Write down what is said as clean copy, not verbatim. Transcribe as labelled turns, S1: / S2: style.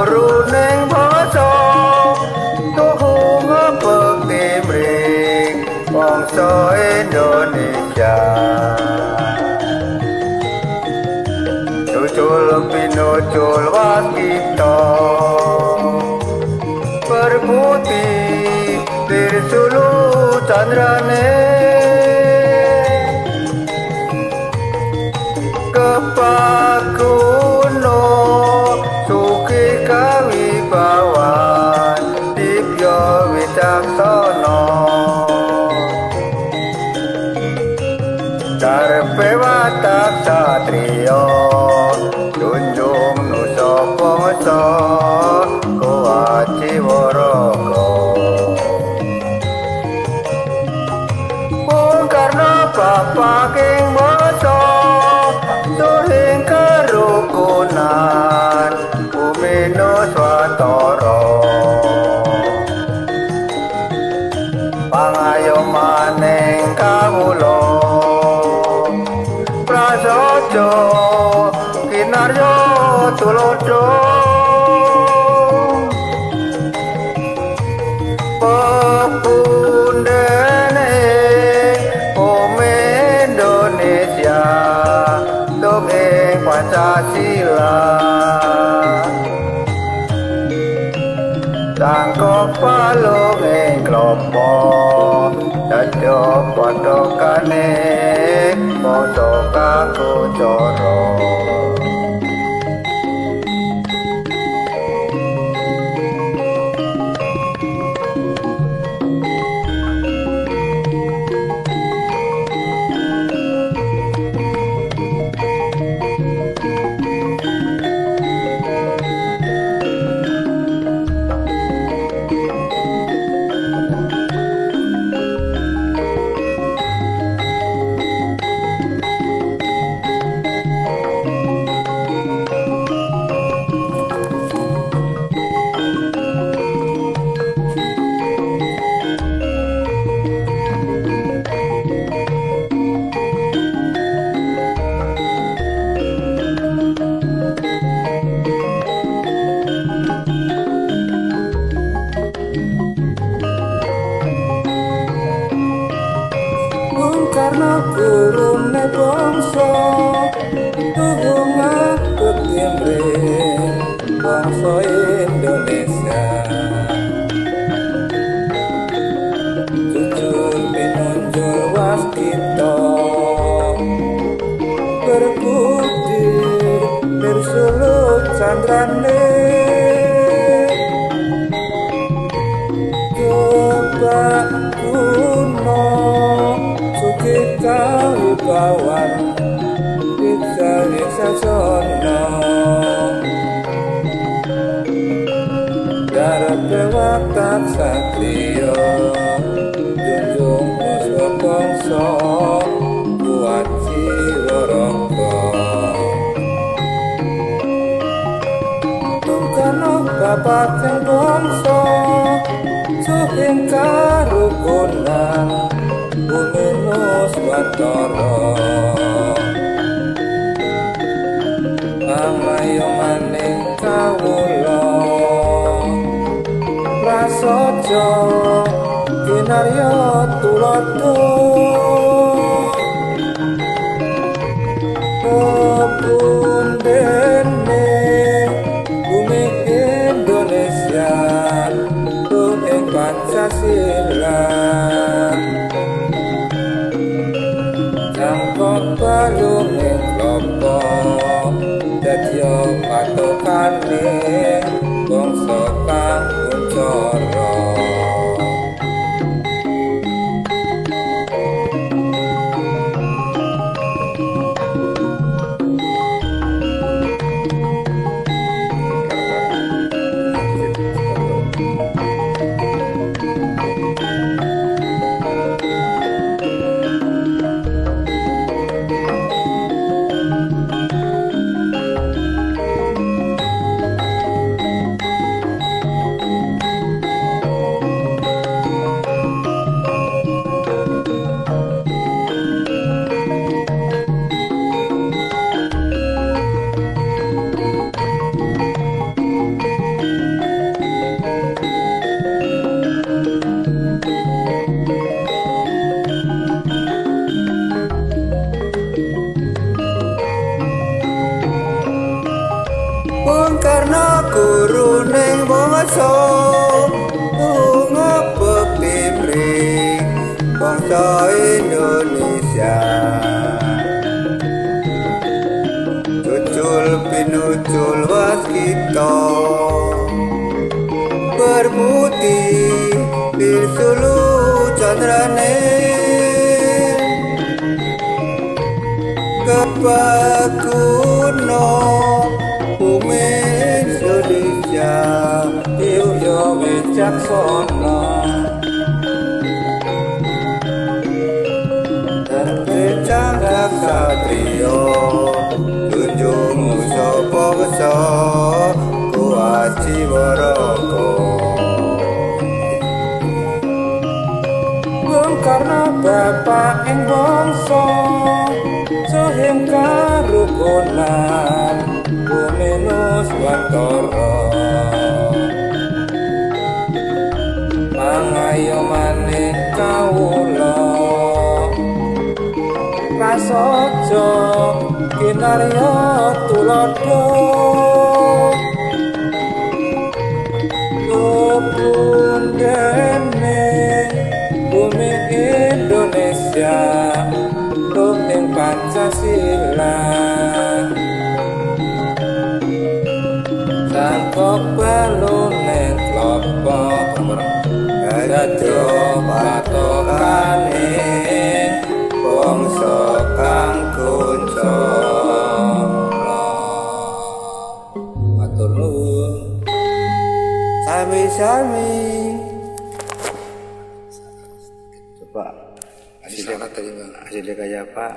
S1: ning basa tuhu ngepekti mring bangsa Indonesia Tucul pinucul waskita berputih dirsulu candrane kepakuno suki kawibawan dibya wicaksana karepe watak satriya junjung nusa bangsa kuwajiwaraga Bung Karno bapak ing basa suring kerukunan bumi nuswatara pangayomaning kawula prasaja kinarya tulodo pepundhene bumi Indonesia tung ing Pancasila Tangkok palung ing klapa dadya padhakane bangsa kakucara Karena turune bangsa hubungan ketimring bangsa Indonesia jujur pinunjul waskita berkudir bersulut candrane coba kuno kita wibawan bisa sono karepe watak satriya junjung nusa bangsa kuwajiwaraga Bung Karno bapak ing bangsa suking karukunan bumi nuswatara pangayomaning kawula prasaja kinarya tulodo pepundhene bumi Indonesia tung ing Pancasila Tangkok balung ing klapa dadya pathokane bangsa kakucara bangsa lunga pepimring bangsa Indonesia cucul pinucul waskita berputih pirsulu candrane kepakuno bumi Indonesia yo wicaksana tercangkap satrio junjung sapa besa kuaci waraka Bung Karno bapak ing bangsa sohing karukunan bumi nuswantara mangayo maning kawula prasaja kinarya tuladha lupundene bumi Indonesia ing Pancasila sangkok balune klopo dadya patokane bangsa kang kuncana matur nuwun sami-sami coba hasilnya kayak apa